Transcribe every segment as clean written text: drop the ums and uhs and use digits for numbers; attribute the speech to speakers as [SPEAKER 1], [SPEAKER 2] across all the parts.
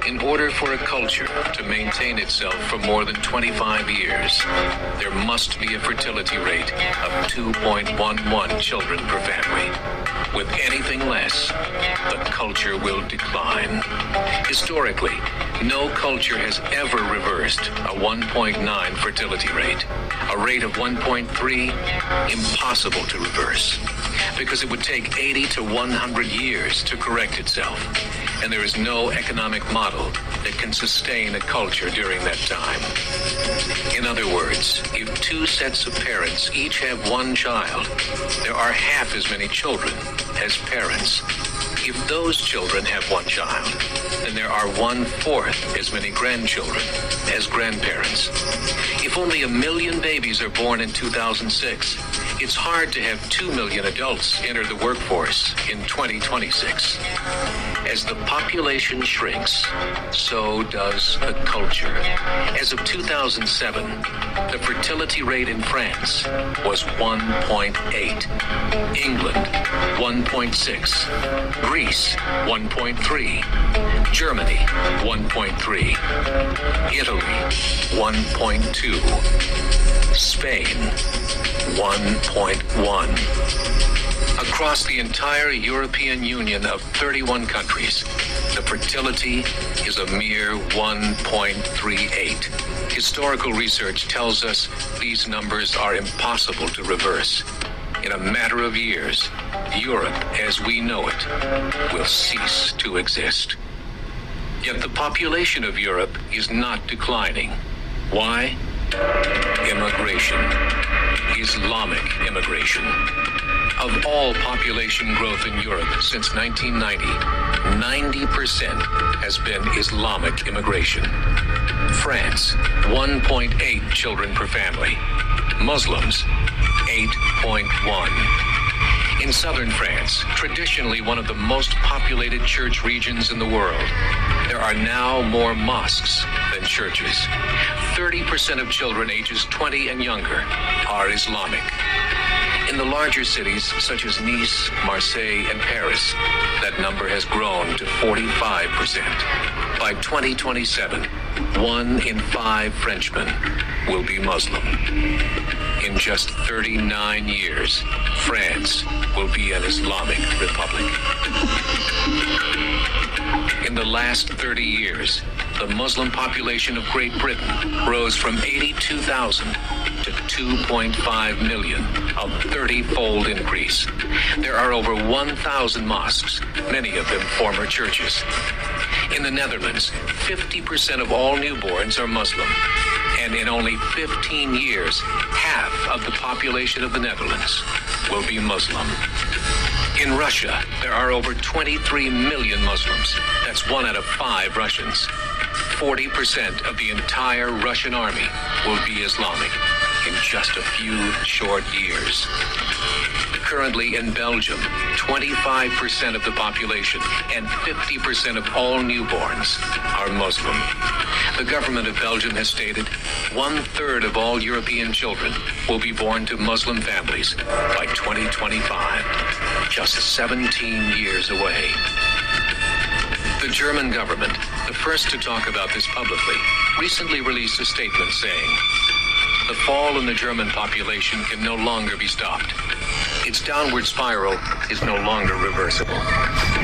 [SPEAKER 1] In order for a culture to maintain itself for more than 25 years, there must be a fertility rate of 2.11 children per family. With anything less, the culture will decline. Historically, no culture has ever reversed a 1.9 fertility rate. A rate of 1.3, impossible to reverse, because it would take 80 to 100 years to correct itself. And there is no economic model that can sustain a culture during that time. In other words, if two sets of parents each have one child, there are half as many children as parents. If those children have one child, then there are 1/4 as many grandchildren as grandparents. If only 1 million babies are born in 2006, it's hard to have 2 million adults enter the workforce in 2026. As the population shrinks, so does the culture. As of 2007, the fertility rate in France was 1.8, England 1.6, Greece 1.3, Germany 1.3, Italy 1.2, Spain 1.1. Across the entire European Union of 31 countries, the fertility is a mere 1.38. Historical research tells us these numbers are impossible to reverse. In a matter of years, Europe as we know it will cease to exist. Yet the population of Europe is not declining. Why? Immigration. Islamic immigration. Of all population growth in Europe since 1990, 90% has been Islamic immigration. France, 1.8 children per family. Muslims, 8.1. In southern France, traditionally one of the most populated church regions in the world, there are now more mosques than churches. 30% of children ages 20 and younger are Islamic. In the larger cities, such as Nice, Marseille, and Paris, that number has grown to 45%. By 2027, 1 in 5 Frenchmen will be Muslim. In just 39 years, France will be an Islamic republic. In the last 30 years, the Muslim population of Great Britain rose from 82,000 to 2.5 million, a 30-fold increase. There are over 1,000 mosques, many of them former churches. In the Netherlands, 50% of all newborns are Muslim. And in only 15 years, half of the population of the Netherlands will be Muslim. In Russia, there are over 23 million Muslims. That's 1 out of 5 Russians. 40% of the entire Russian army will be Islamic in just a few short years. Currently in Belgium, 25% of the population and 50% of all newborns are Muslim. The government of Belgium has stated 1/3 of all European children will be born to Muslim families by 2025, just 17 years away. The German government, the first to talk about this publicly, recently released a statement saying, "The fall in the German population can no longer be stopped. Its downward spiral is no longer reversible.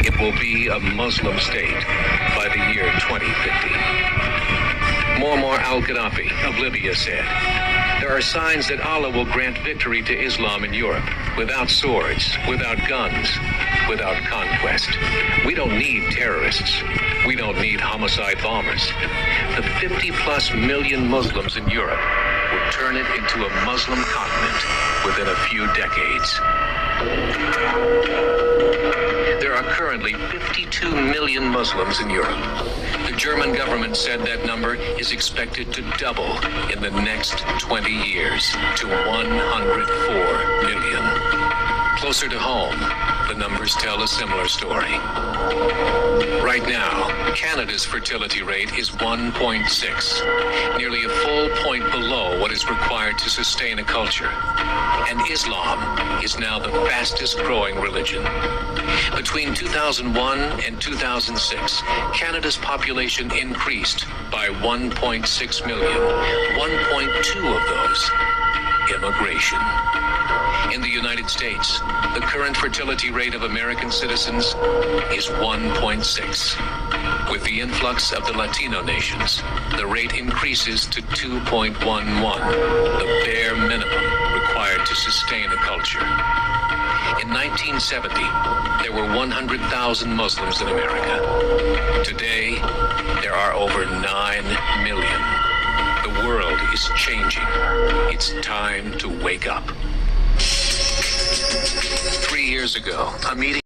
[SPEAKER 1] It will be a Muslim state by the year 2050. Muammar al-Gaddafi of Libya said, "There are signs that Allah will grant victory to Islam in Europe, without swords, without guns, without conquest. We don't need terrorists. We don't need homicide bombers. The 50+ million Muslims in Europe would turn it into a Muslim continent within a few decades." There are currently 52 million Muslims in Europe. The German government said that number is expected to double in the next 20 years to 104 million. Close Closer to home, the numbers tell a similar story. Right now, Canada's fertility rate is 1.6, nearly a full point below what is required to sustain a culture. And Islam is now the fastest growing religion. Between 2001 and 2006, Canada's population increased by 1.6 million, 1.2 of those immigration. In the United States, the current fertility rate of American citizens is 1.6. With the influx of the Latino nations, the rate increases to 2.11, the bare minimum required to sustain a culture. In 1970, there were 100,000 Muslims in America. Today, there are over 9 million. The world is changing. It's time to wake up. 3 years ago, a meeting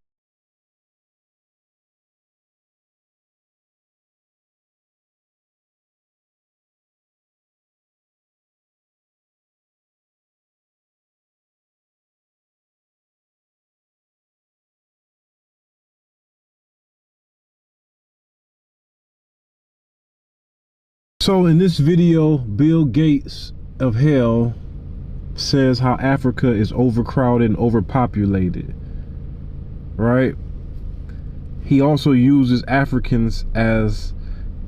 [SPEAKER 2] So in this video, Bill Gates of hell says how Africa is overcrowded and overpopulated, right? He also uses Africans as,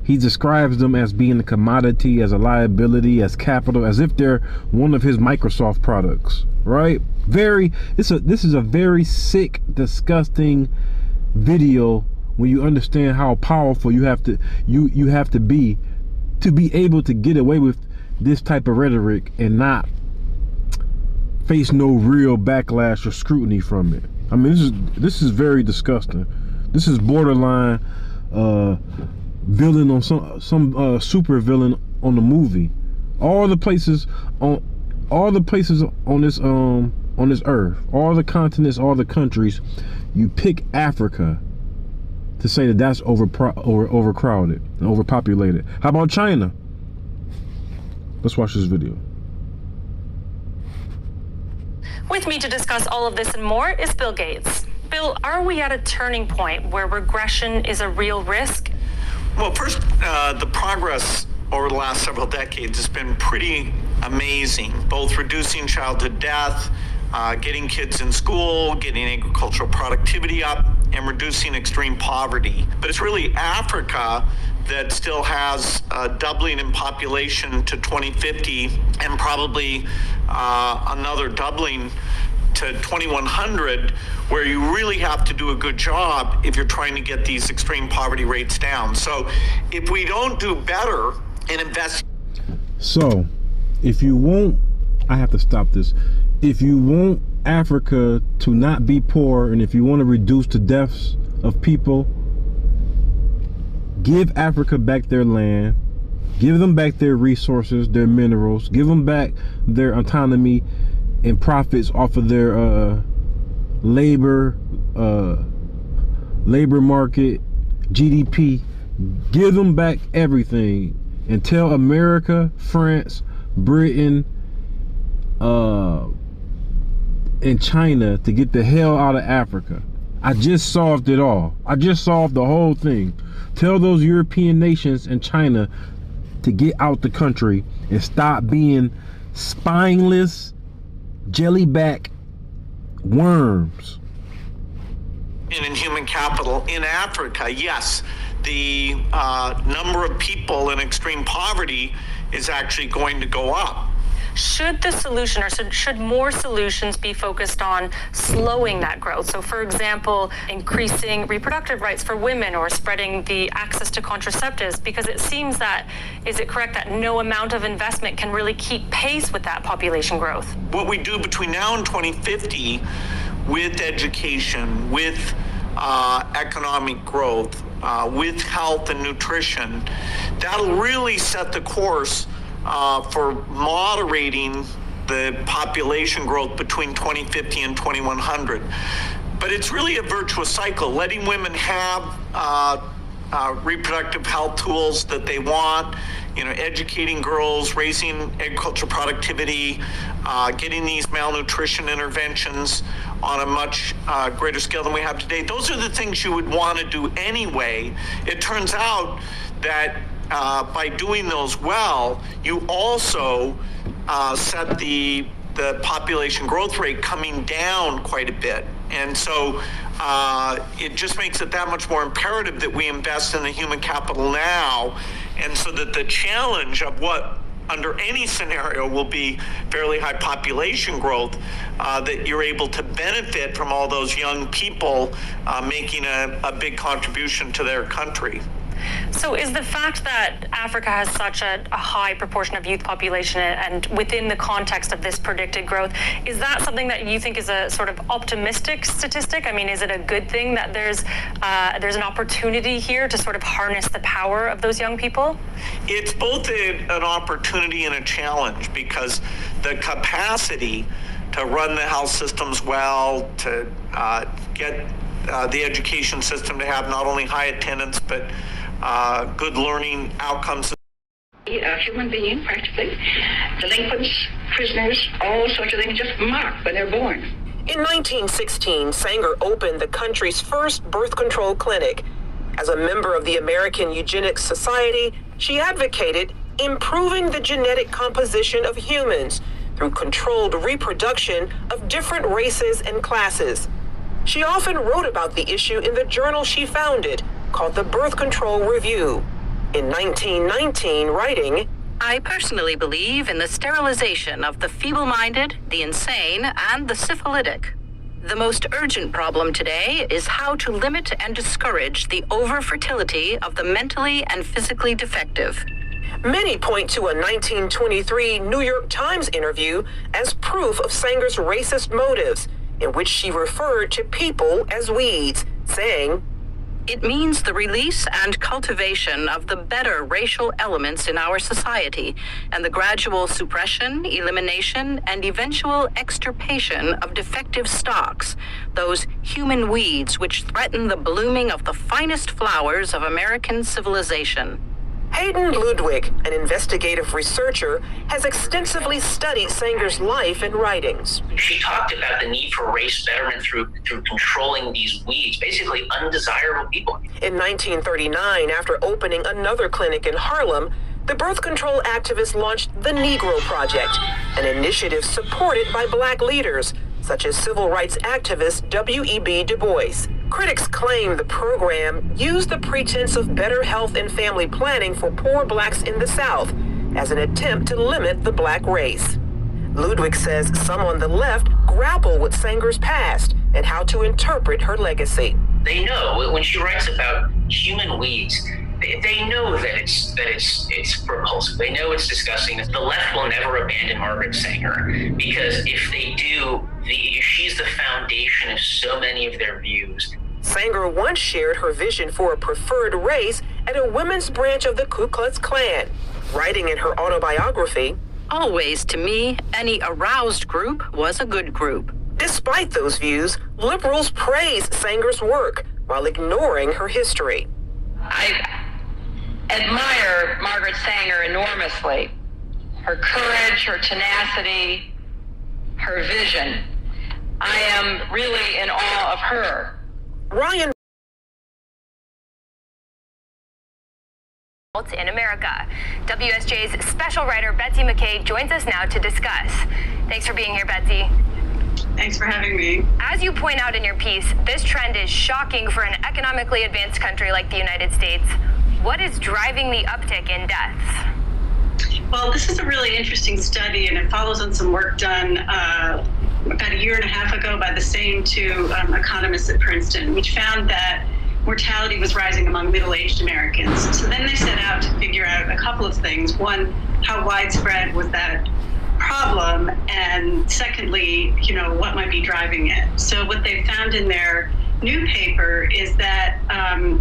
[SPEAKER 2] he describes them as being a commodity, as a liability, as capital, as if they're one of his Microsoft products, right? This is a very sick, disgusting video when you understand how powerful you have to be able to get away with this type of rhetoric and not face no real backlash or scrutiny from it. I mean, this is very disgusting. This is borderline villain on some super villain on the movie. All the places on this earth, all the continents, all the countries, you pick Africa to say that that's overcrowded and overpopulated. How about China? Let's watch this video.
[SPEAKER 3] With me to discuss all of this and more is Bill Gates. Bill, are we at a turning point where regression is a real risk?
[SPEAKER 4] Well, first, the progress over the last several decades has been pretty amazing, both reducing childhood death, getting kids in school, getting agricultural productivity up, and reducing extreme poverty. But it's really Africa that still has a doubling in population to 2050 and probably another doubling to 2100, where you really have to do a good job if you're trying to get these extreme poverty rates down. So if we don't do better and invest...
[SPEAKER 2] So if you want, I have to stop this. If you want Africa to not be poor, and if you want to reduce the deaths of people, give Africa back their land, give them back their resources, their minerals, give them back their autonomy and profits off of their labor market, GDP. Give them back everything and tell America, France, Britain, and China to get the hell out of Africa. I just solved it all. I just solved the whole thing. Tell those European nations and China to get out the country and stop being spineless, jellyback worms.
[SPEAKER 4] In human capital in Africa, yes, the number of people in extreme poverty is actually going to go up.
[SPEAKER 3] Should the solution, or should more solutions be focused on slowing that growth? So for example, increasing reproductive rights for women or spreading the access to contraceptives, because it seems that, is it correct that no amount of investment can really keep pace with that population growth?
[SPEAKER 4] What we do between now and 2050 with education, with economic growth, with health and nutrition, that'll really set the course for moderating the population growth between 2050 and 2100. But it's really a virtuous cycle, letting women have reproductive health tools that they want, educating girls, raising agricultural productivity, getting these malnutrition interventions on a much greater scale than we have today. Those are the things you would want to do anyway. It turns out that by doing those well, you also set the population growth rate coming down quite a bit. And so it just makes it that much more imperative that we invest in the human capital now, and so that the challenge of what under any scenario will be fairly high population growth, that you're able to benefit from all those young people making a big contribution to their country.
[SPEAKER 3] So is the fact that Africa has such a high proportion of youth population, and within the context of this predicted growth, is that something that you think is a sort of optimistic statistic? I mean, is it a good thing that there's an opportunity here to sort of harness the power of those young people?
[SPEAKER 4] It's both an opportunity and a challenge, because the capacity to run the health systems well, to get the education system to have not only high attendance, but good learning outcomes.
[SPEAKER 5] A human being, practically. Delinquents, prisoners, all sorts of things, just marked when they're born.
[SPEAKER 6] In 1916, Sanger opened the country's first birth control clinic. As a member of the American Eugenics Society, she advocated improving the genetic composition of humans through controlled reproduction of different races and classes. She often wrote about the issue in the journal she founded, called the Birth Control Review. In 1919, writing,
[SPEAKER 7] I personally believe in the sterilization of the feeble-minded, the insane, and the syphilitic. The most urgent problem today is how to limit and discourage the over-fertility of the mentally and physically defective.
[SPEAKER 6] Many point to a 1923 New York Times interview as proof of Sanger's racist motives, in which she referred to people as weeds, saying,
[SPEAKER 7] It means the release and cultivation of the better racial elements in our society, and the gradual suppression, elimination, and eventual extirpation of defective stocks, those human weeds which threaten the blooming of the finest flowers of American civilization.
[SPEAKER 6] Hayden Ludwig, an investigative researcher, has extensively studied Sanger's life and writings.
[SPEAKER 8] She talked about the need for race betterment through controlling these weeds, basically undesirable people.
[SPEAKER 6] In 1939, after opening another clinic in Harlem, the birth control activist launched the Negro Project, an initiative supported by Black leaders, such as civil rights activist W.E.B. Du Bois. Critics claim the program used the pretense of better health and family planning for poor Blacks in the South as an attempt to limit the Black race. Ludwig says some on the left grapple with Sanger's past and how to interpret her legacy.
[SPEAKER 8] They know when she writes about human weeds, they know that it's repulsive. They know it's disgusting. The left will never abandon Margaret Sanger, because if they do, she's the foundation of so many of their views.
[SPEAKER 6] Sanger once shared her vision for a preferred race at a women's branch of the Ku Klux Klan, writing in her autobiography,
[SPEAKER 7] Always, to me, any aroused group was a good group.
[SPEAKER 6] Despite those views, liberals praise Sanger's work while ignoring her history.
[SPEAKER 5] I admire Margaret Sanger enormously. Her courage, her tenacity, her vision. I am really in awe of her.
[SPEAKER 6] Ryan
[SPEAKER 9] in America. WSJ's special writer Betsy McKay joins us now to discuss. Thanks for being here, Betsy.
[SPEAKER 10] Thanks for having me.
[SPEAKER 9] As you point out in your piece, this trend is shocking for an economically advanced country like the United States. What is driving the uptick in deaths?
[SPEAKER 10] Well, this is a really interesting study, and it follows on some work done about a year and a half ago by the same two economists at Princeton, which found that mortality was rising among middle-aged Americans. So then they set out to figure out a couple of things. One, how widespread was that problem? And secondly, what might be driving it? So what they found in their new paper is that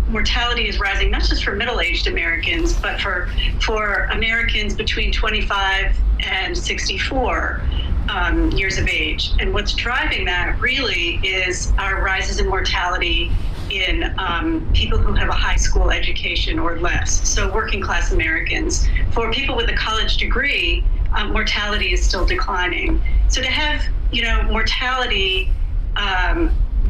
[SPEAKER 10] mortality is rising not just for middle-aged Americans, but for Americans between 25 and 64 years of age. And what's driving that really is our rises in mortality in people who have a high school education or less, so working class Americans. For people with a college degree, mortality is still declining. So to have, mortality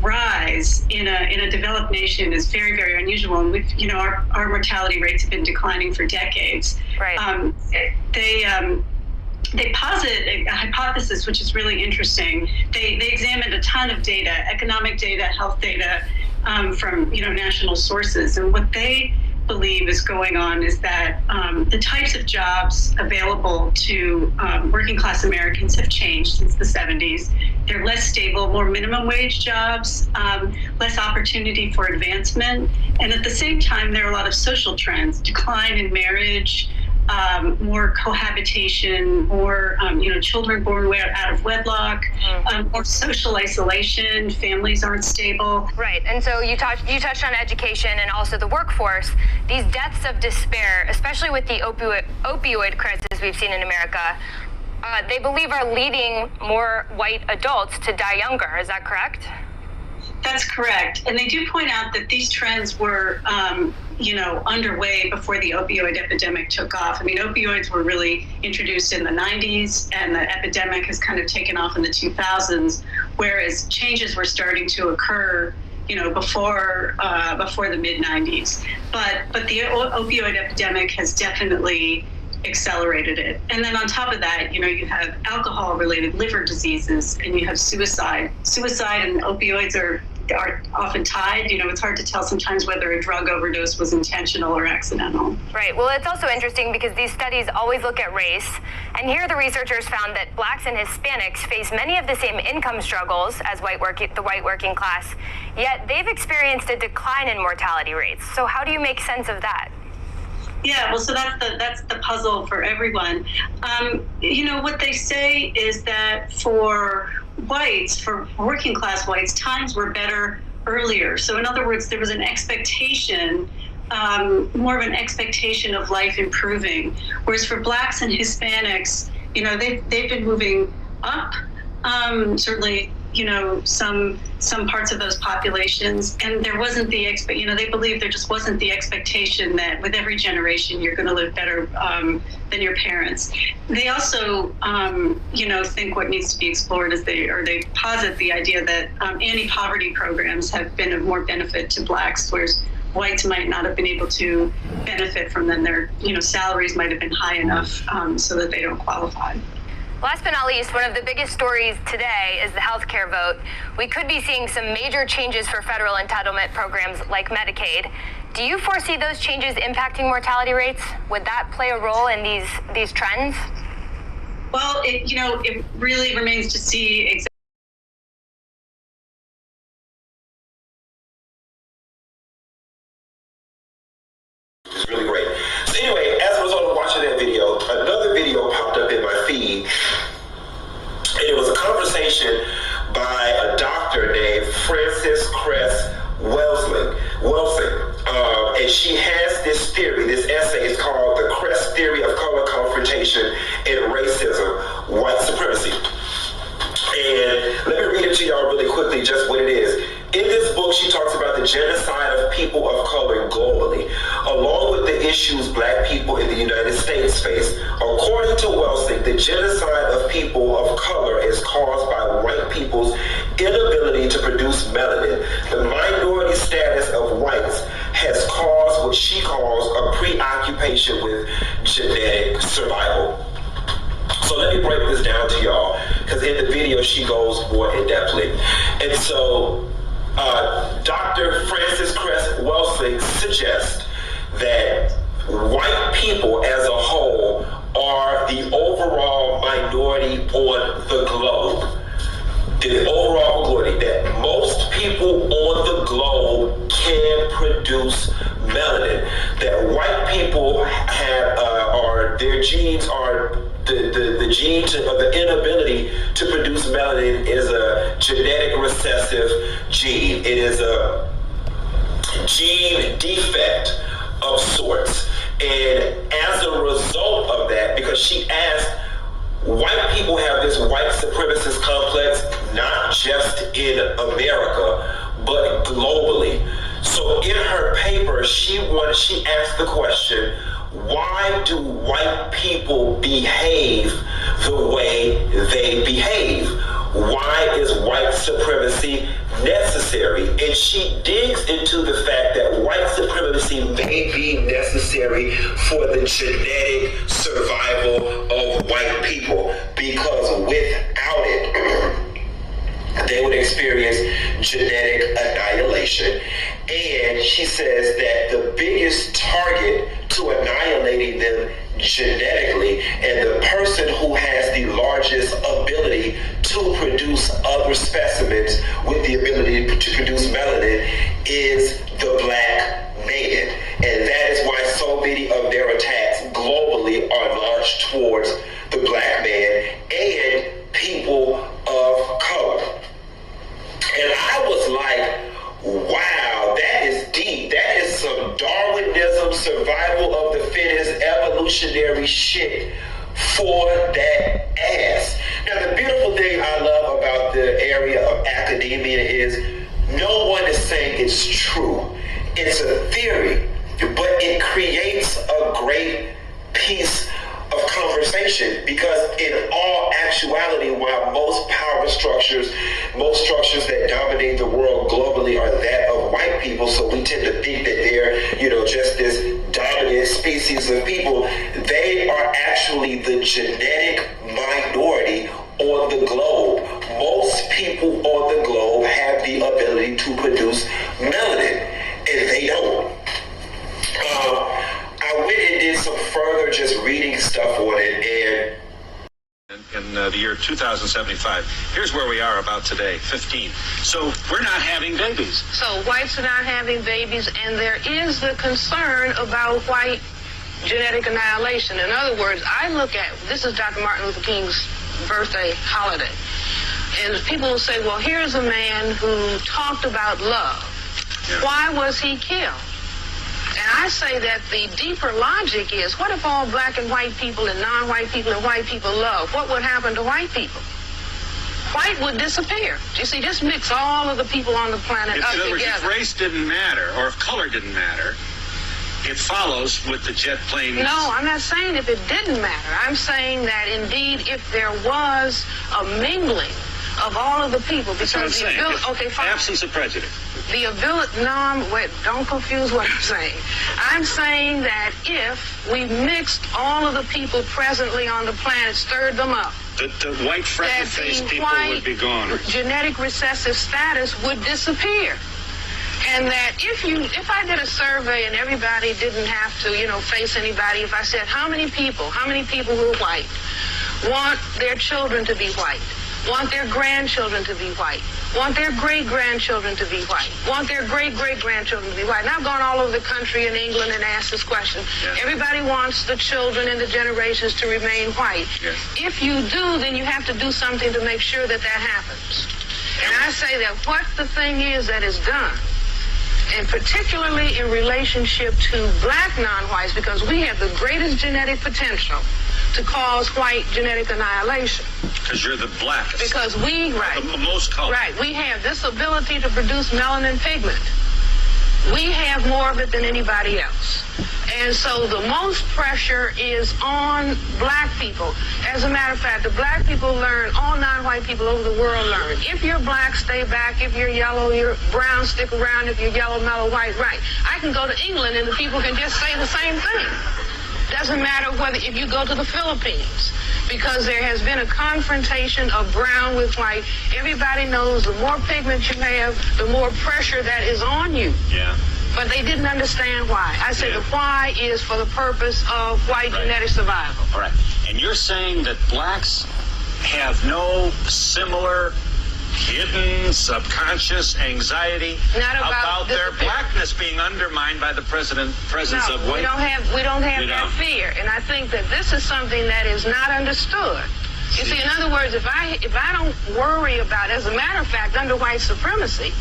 [SPEAKER 10] rise in a developed nation is very, very unusual. And we've, our mortality rates have been declining for decades.
[SPEAKER 9] Right.
[SPEAKER 10] They posit a hypothesis which is really interesting. They examined a ton of data, economic data, health data, from national sources, and what they believe is going on is that the types of jobs available to working class Americans have changed since the 70s. They're less stable, more minimum wage jobs, less opportunity for advancement, and at the same time there are a lot of social trends, decline in marriage, more cohabitation, more children born out of wedlock, more social isolation, families aren't stable.
[SPEAKER 9] Right, and so you touched on education and also the workforce. These deaths of despair, especially with the opioid crisis we've seen in America, they believe are leading more white adults to die younger. Is that correct?
[SPEAKER 10] That's correct. And they do point out that these trends were, underway before the opioid epidemic took off. I mean, opioids were really introduced in the 90s, and the epidemic has kind of taken off in the 2000s, whereas changes were starting to occur, before the mid-90s. But the opioid epidemic has definitely accelerated it. And then on top of that, you have alcohol-related liver diseases, and you have suicide. Suicide and opioids are often tied. It's hard to tell sometimes whether a drug overdose was intentional or accidental.
[SPEAKER 9] Right. Well, it's also interesting because these studies always look at race, and here the researchers found that blacks and Hispanics face many of the same income struggles as the white working class, yet they've experienced a decline in mortality rates. So how do you make sense of that?
[SPEAKER 10] Yeah, well, so that's the puzzle for everyone. What they say is that for whites, for working class whites, times were better earlier. So in other words, there was an expectation, more of an expectation of life improving. Whereas for blacks and Hispanics, they've been moving up, certainly, some parts of those populations, and there wasn't the they believe there just wasn't the expectation that with every generation you're going to live better than your parents. They also, think what needs to be explored is they posit the idea that anti-poverty programs have been of more benefit to blacks, whereas whites might not have been able to benefit from them. Their, salaries might have been high enough so that they don't qualify.
[SPEAKER 9] Last but not least, one of the biggest stories today is the healthcare vote. We could be seeing some major changes for federal entitlement programs like Medicaid. Do you foresee those changes impacting mortality rates? Would that play a role in these trends?
[SPEAKER 10] Well, it really remains to see exactly.
[SPEAKER 11] It's really great. So anyway, as a result of watching that video, another video popped up in my feed, and it was a conversation by a doctor named Crest Theory, and she has this theory, this essay is called The Crest Theory of Color Confrontation and Racism, White Supremacy. And let me read it to y'all really quickly, just what it is. In this book, she talks about the genocide of people of color globally, along with the issues black people in the United States face. According to Welsing, the genocide of people of color is caused by white people's inability to produce melanin. The minority status of whites has caused what she calls a preoccupation with genetic survival. So let me break this down to y'all, because in the video she goes more in-depthly. And so Dr. Frances Cress Welsing suggests that white people as a whole are the overall minority on the globe. The overall minority, that most people on the globe can produce melanin. That white people have, their genes are, the gene of the inability to produce melanin is a genetic recessive gene. It is a gene defect of sorts. And as a result of that, because she asked, white people have this white supremacist complex, not just in America, but globally. So in her paper, she asked the question, why do white people behave the way they behave? Why is white supremacy necessary? And she digs into the fact that white supremacy may be necessary for the genetic survival of white people, because without it, they would experience genetic annihilation. And she says that the biggest target to annihilating them genetically, and the person who has the largest ability to produce other specimens with the ability to produce melanin, is the black man. And that is why so many of their attacks globally are launched towards the black man and people of color. And I was like, wow, that is deep. That is some Darwinism, survival of the fittest, evolutionary shit for that ass. Now, the beautiful thing I love about the area of academia is no one is saying it's true. It's a theory, but it creates a great piece of conversation, because in all actuality, while most power structures, most structures that dominate the world globally are that of white people, so we tend to think that they're, just this dominant species of people, they are actually the genetic minority on the globe. Most people on the globe have the ability to produce melanin, and they don't. I went and did some further just reading stuff on it, and
[SPEAKER 12] in the year 2075. Here's where we are about today, 15. So we're not having babies.
[SPEAKER 13] So whites are not having babies, and there is the concern about white genetic annihilation. In other words, I look at, this is Dr. Martin Luther King's birthday holiday, and people will say, well, here's a man who talked about love. Yeah. Why was he killed? And I say that the deeper logic is, what if all black and white people and non-white people and white people love? What would happen to white people? White would disappear. You see, just mix all of the people on the planet up together.
[SPEAKER 12] If race didn't matter, or if color didn't matter, it follows with the jet planes.
[SPEAKER 13] No, I'm not saying if it didn't matter. I'm saying that indeed if there was a mingling of all of the people, because the ability, okay, fine.
[SPEAKER 12] Absence of prejudice.
[SPEAKER 13] The ability, no, wait, don't confuse what I'm saying. I'm saying that if we mixed all of the people presently on the planet, stirred them up,
[SPEAKER 12] the white freckle-faced people would be gone.
[SPEAKER 13] Genetic recessive status would disappear. And that if I did a survey and everybody didn't have to, face anybody, if I said how many people who are white want their children to be white, want their grandchildren to be white, want their great-grandchildren to be white, want their great-great-grandchildren to be white. And I've gone all over the country in England and asked this question. Yes. Everybody wants the children and the generations to remain white. Yes. If you do, then you have to do something to make sure that that happens. And I say that what the thing is that is done, and particularly in relationship to black non-whites, because we have the greatest genetic potential to cause white genetic annihilation.
[SPEAKER 12] Because you're the blackest.
[SPEAKER 13] Because we, right.
[SPEAKER 12] The most color.
[SPEAKER 13] Right. We have this ability to produce melanin pigment. We have more of it than anybody else. And so the most pressure is on black people. As a matter of fact, the black people learn, all non-white people over the world learn. If you're black, stay back. If you're yellow, you're brown, stick around. If you're yellow, mellow, white, right. I can go to England and the people can just say the same thing. Doesn't matter whether if you go to the Philippines, because there has been a confrontation of brown with white. Everybody knows the more pigment you have, the more pressure that is on you.
[SPEAKER 12] Yeah.
[SPEAKER 13] But they didn't understand why. I say the why is for the purpose of white genetic survival.
[SPEAKER 12] All right. And you're saying that blacks have no similar hidden subconscious anxiety about their blackness being undermined by the presence of white.
[SPEAKER 13] We don't have that fear. And I think that this is something that is not understood. You see, in other words, if I don't worry about, as a matter of fact, under white supremacy,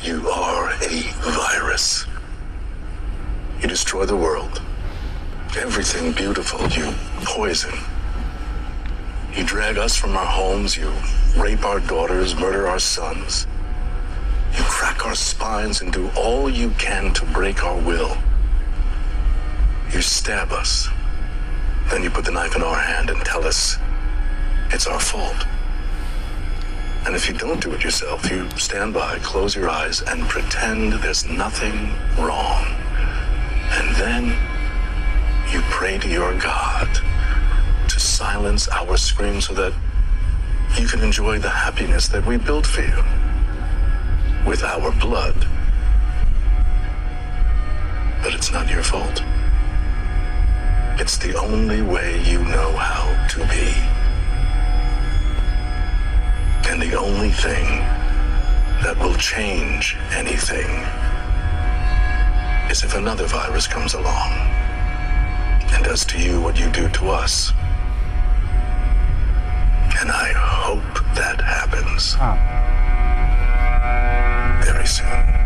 [SPEAKER 14] You are a virus. You destroy the world. Everything beautiful, you poison. You drag us from our homes, you rape our daughters, murder our sons. You crack our spines and do all you can to break our will. You stab us. Then you put the knife in our hand and tell us it's our fault. And if you don't do it yourself, you stand by, close your eyes, and pretend there's nothing wrong. And then you pray to your God to silence our screams so that you can enjoy the happiness that we built for you with our blood. But it's not your fault. It's the only way you know how to be. And the only thing that will change anything is if another virus comes along and does to you what you do to us. And I hope that happens very soon.